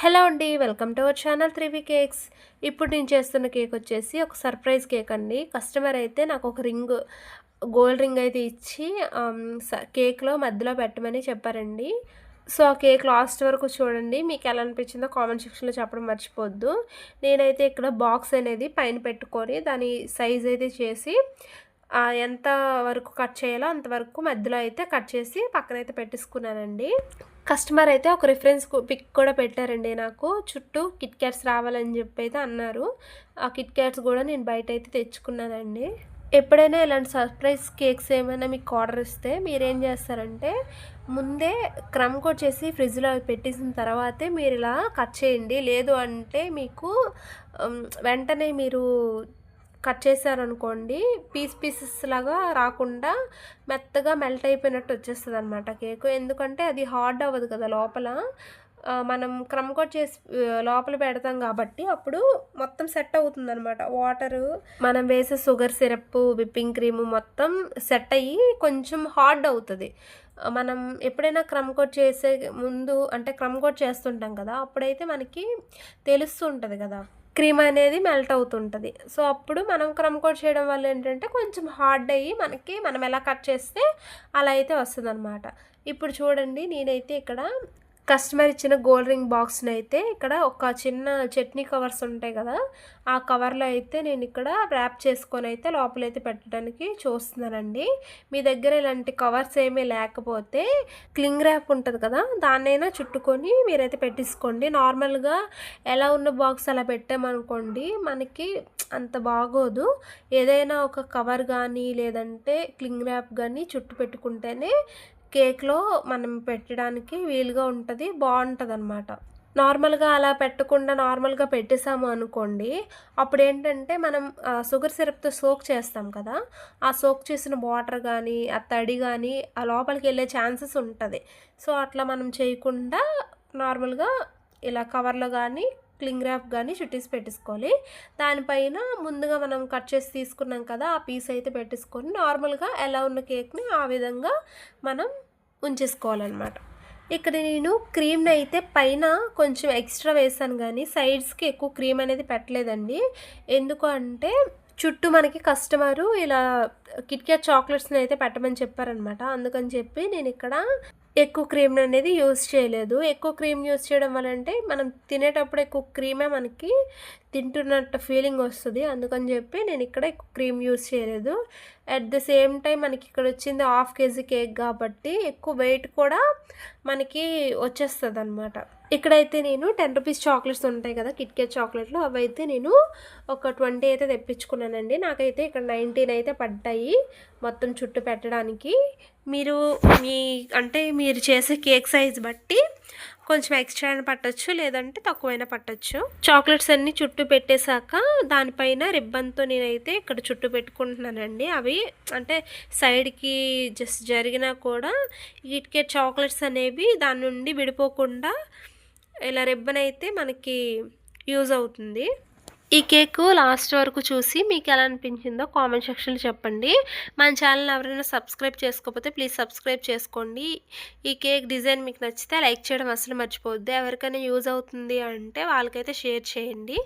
Hello అండి, welcome to our channel 3V cakes. ఇప్పుడు నేను చేస్తున్న కేక్ వచ్చేసి ఒక సర్ప్రైజ్ కేక్ అండి. కస్టమర్ అయితే నాకు ఒక గోల్డ్ రింగ్ అయితే ఇచ్చి కేక్లో మధ్యలో పెట్టమని చెప్పారండి. సో ఆ కేక్ లాస్ట్ వరకు చూడండి. మీకు ఎలా అనిపించిందో కామెంట్ సెక్షన్లో చెప్పడం మర్చిపోవద్దు. నేనైతే ఇక్కడ బాక్స్ అనేది పైన పెట్టుకొని దాని సైజ్ అయితే చేసి ఎంత వరకు కట్ చేయాలో అంతవరకు మధ్యలో అయితే కట్ చేసి పక్కనైతే పెట్టేసుకున్నానండి. కస్టమర్ అయితే ఒక రిఫరెన్స్ పిక్ కూడా పెట్టారండి. నాకు చుట్టూ కిట్ క్యాట్స్ రావాలని చెప్పి అయితే అన్నారు. ఆ కిట్ క్యాట్స్ కూడా నేను బయట అయితే తెచ్చుకున్నానండి. ఎప్పుడైనా ఇలాంటి సర్ప్రైజ్ కేక్స్ ఏమైనా మీకు ఆర్డర్ ఇస్తే మీరేం చేస్తారంటే ముందే క్రమ్ కోట్ చేసి ఫ్రిడ్జ్లో పెట్టేసిన తర్వాతే మీరు ఇలా కట్ చేయండి. లేదు అంటే మీకు వెంటనే మీరు కట్ చేశారనుకోండి పీసెస్ లాగా రాకుండా మెత్తగా మెల్ట్ అయిపోయినట్టు వచ్చేస్తుంది అనమాట కేకు. ఎందుకంటే అది హార్డ్ అవ్వదు కదా లోపల. మనం క్రమ్ కోట్ చేసి లోపల పెడతాం కాబట్టి అప్పుడు మొత్తం సెట్ అవుతుందన్నమాట. వాటరు మనం వేసే షుగర్ సిరప్ విప్పింగ్ క్రీము మొత్తం సెట్ అయ్యి కొంచెం హార్డ్ అవుతుంది. మనం ఎప్పుడైనా క్రమ్ కోట్ చేసే ముందు అంటే క్రమ్ కోట్ చేస్తుంటాం కదా, అప్పుడైతే మనకి తెలుస్తుంటుంది కదా క్రీమ్ అనేది మెల్ట్ అవుతుంటుంది. సో అప్పుడు మనం క్రమ్ కోట్ చేయడం వల్ల ఏంటంటే కొంచెం హార్డ్ అయ్యి మనం ఎలా కట్ చేస్తే అలా అయితే వస్తుందన్నమాట. ఇప్పుడు చూడండి, నేనైతే ఇక్కడ కస్టమర్ ఇచ్చిన గోల్డ్ రింగ్ బాక్స్ని అయితే ఇక్కడ ఒక చిన్న చట్నీ కవర్స్ ఉంటాయి కదా, ఆ కవర్లో అయితే నేను ఇక్కడ ర్యాప్ చేసుకొని అయితే లోపలైతే పెట్టడానికి చూస్తున్నానండి. మీ దగ్గర ఇలాంటి కవర్స్ ఏమీ లేకపోతే క్లింగ్ ర్యాప్ ఉంటుంది కదా, దాన్నైనా చుట్టుకొని మీరైతే పెట్టేసుకోండి. నార్మల్గా ఎలా ఉన్న బాక్స్ అలా పెట్టామనుకోండి మనకి అంత బాగోదు. ఏదైనా ఒక కవర్ కానీ లేదంటే క్లింగ్ ర్యాప్ కానీ చుట్టు పెట్టుకుంటేనే కేక్లో మనం పెట్టడానికి వీలుగా ఉంటుంది, బాగుంటుంది అనమాట. నార్మల్గా అలా పెట్టకుండా నార్మల్గా పెట్టేసాము అనుకోండి, అప్పుడు ఏంటంటే మనం షుగర్ సిరప్తో సోక్ చేస్తాం కదా, ఆ సోక్ చేసిన వాటర్ కానీ ఆ తడి కానీ ఆ లోపలికి వెళ్ళే ఛాన్సెస్ ఉంటుంది. సో అట్లా మనం చేయకుండా నార్మల్గా ఇలా కవర్లో కానీ క్లింగ్ ర్యాప్ కానీ చుట్టేసి పెట్టేసుకోవాలి. దానిపైన ముందుగా మనం కట్ చేసి తీసుకున్నాం కదా, ఆ పీస్ అయితే పెట్టేసుకొని నార్మల్గా ఎలా ఉన్న కేక్ని ఆ విధంగా మనం ఉంచేసుకోవాలన్నమాట. ఇక్కడ నేను క్రీమ్ని అయితే పైన కొంచెం ఎక్స్ట్రా వేసాను కానీ సైడ్స్కి ఎక్కువ క్రీమ్ అనేది పెట్టలేదండి. ఎందుకు అంటే చుట్టూ మనకి కస్టమరు ఇలా కిట్ క్యాట్ చాక్లెట్స్ని అయితే పెట్టమని చెప్పారనమాట. అందుకని చెప్పి నేను ఇక్కడ ఎక్కువ క్రీమ్ అనేది యూస్ చేయలేదు. ఎక్కువ క్రీమ్ యూస్ చేయడం వల్ల అంటే మనం తినేటప్పుడు ఎక్కువ క్రీమే మనకి తింటున్నట్టు ఫీలింగ్ వస్తుంది. అందుకని చెప్పి నేను ఇక్కడ ఎక్కువ క్రీమ్ యూస్ చేయలేదు. అట్ ద సేమ్ టైం మనకి ఇక్కడ వచ్చింది 1/2 kg కేక్ కాబట్టి ఎక్కువ వెయిట్ కూడా మనకి వచ్చేస్తుంది అనమాట. ఇక్కడైతే నేను 10 రూపీస్ చాక్లెట్స్ ఉంటాయి కదా కిట్ క్యాట్ చాక్లెట్లు, అవైతే నేను ఒక 20 అయితే తెప్పించుకున్నానండి. నాకైతే ఇక్కడ 19 అయితే పడ్డాయి మొత్తం చుట్టూ పెట్టడానికి. మీరు చేసే కేక్ సైజ్ బట్టి కొంచెం ఎక్స్ట్రా అయినా పట్టచ్చు, లేదంటే తక్కువైనా పట్టచ్చు. చాక్లెట్స్ అన్నీ చుట్టూ పెట్టేశాక దానిపైన రిబ్బన్తో నేనైతే ఇక్కడ చుట్టూ పెట్టుకుంటున్నానండి. అవి అంటే సైడ్కి జస్ట్ జరిగినా కూడా కిట్ క్యాట్ చాక్లెట్స్ అనేవి దాని నుండి విడిపోకుండా ఇలా రిబ్బన్ అయితే మనకి యూజ్ అవుతుంది. ఈ కేక్ లాస్ట్ వరకు చూసి మీకు ఎలా అనిపించిందో కామెంట్ సెక్షన్లో చెప్పండి. మన ఛానల్ ఎవరైనా సబ్స్క్రైబ్ చేసుకోకపోతే ప్లీజ్ సబ్స్క్రైబ్ చేసుకోండి. ఈ కేక్ డిజైన్ మీకు నచ్చితే లైక్ చేయడం అసలు మర్చిపోవద్దు. ఎవరికైనా యూజ్ అవుతుంది అంటే వాళ్ళకైతే షేర్ చేయండి.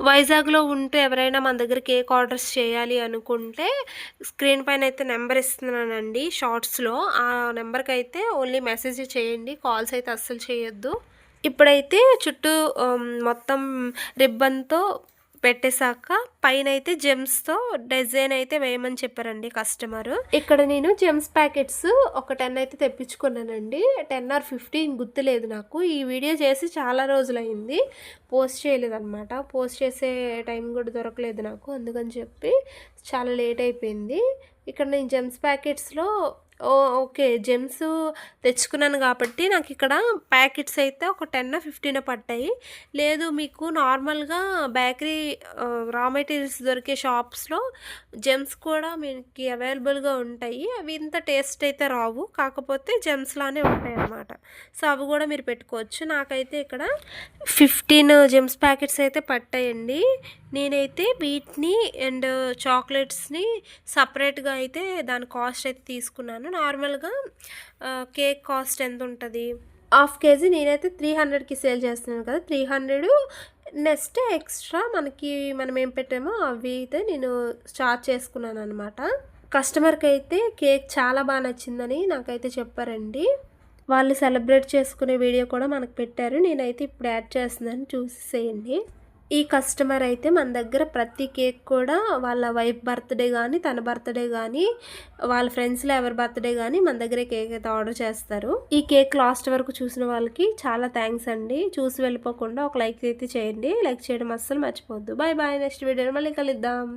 వైజాగ్లో ఉంటూ ఎవరైనా మన దగ్గర కేక్ ఆర్డర్స్ చేయాలి అనుకుంటే స్క్రీన్ పైన అయితే నెంబర్ ఇస్తున్నానండి షార్ట్స్లో. ఆ నెంబర్కి అయితే ఓన్లీ మెసేజ్ చేయండి, కాల్స్ అయితే అస్సలు చేయొద్దు. ఇప్పుడైతే చుట్టూ మొత్తం రిబ్బన్తో పెట్టేశాక పైన అయితే జెమ్స్తో డిజైన్ అయితే వేయమని చెప్పారండి కస్టమర్. ఇక్కడ నేను జెమ్స్ ప్యాకెట్స్ ఒక 10 అయితే తెప్పించుకున్నానండి. 10 or 15 గుర్తులేదు నాకు. ఈ వీడియో చేసి చాలా రోజులైంది, పోస్ట్ చేయలేదన్నమాట. పోస్ట్ చేసే టైం కూడా దొరకలేదు నాకు, అందుకని చెప్పి చాలా లేట్ అయిపోయింది. ఇక్కడ నేను జెమ్స్ ప్యాకెట్స్లో ఓకే జెమ్స్ తెచ్చుకున్నాను కాబట్టి నాకు ఇక్కడ ప్యాకెట్స్ అయితే ఒక 10 or 15 పట్టాయి. లేదు మీకు నార్మల్గా బేకరీ రా మెటీరియల్స్ దొరికే షాప్స్లో జెమ్స్ కూడా మీకు అవైలబుల్గా ఉంటాయి. అవి ఇంత టేస్ట్ అయితే రావు, కాకపోతే జెమ్స్ లానే ఉంటాయి అన్నమాట. సో అవి కూడా మీరు పెట్టుకోవచ్చు. నాకైతే ఇక్కడ 15 జెమ్స్ ప్యాకెట్స్ అయితే పట్టాయండి. నేనైతే వీటిని అండ్ చాక్లెట్స్ని సపరేట్గా అయితే దాని కాస్ట్ అయితే తీసుకున్నాను. నార్మల్గా కేక్ కాస్ట్ ఎంత ఉంటుంది, హాఫ్ కేజీ నేనైతే 300కి సేల్ చేస్తున్నాను కదా! 300 నెక్స్ట్ ఎక్స్‌ట్రా మనం ఏం పెట్టామో అవి అయితే నేను చార్జ్ చేసుకున్నాననమాట. కస్టమర్‌కైతే కేక్ చాలా నచ్చిందని నాకైతే చెప్పారండి. వాళ్ళు సెలబ్రేట్ చేసుకునే వీడియో కూడా మనకు పెట్టారు. నేనైతే ఇప్పుడు యాడ్ చేస్తున్నాను చూసేసేయండి. ఈ కస్టమర్ అయితే మన దగ్గర ప్రతి కేక్ కూడా వాళ్ళ వైఫ్ బర్త్‌డే గానీ, తన బర్త్‌డే గానీ, వాళ్ళ ఫ్రెండ్స్‌లో ఎవరి బర్త్‌డే గానీ మన దగ్గరే కేక్ అయితే ఆర్డర్ చేస్తారు. ఈ కేక్ లాస్ట్ వరకు చూసిన వాళ్ళకి చాలా థాంక్స్ అండి. చూసి వెళ్ళిపోకుండా ఒక లైక్ అయితే చేయండి. లైక్ చేయడం అస్సలు మర్చిపోవద్దు. Bye bye. నెక్స్ట్ వీడియోలో మళ్ళీ కలుద్దాం.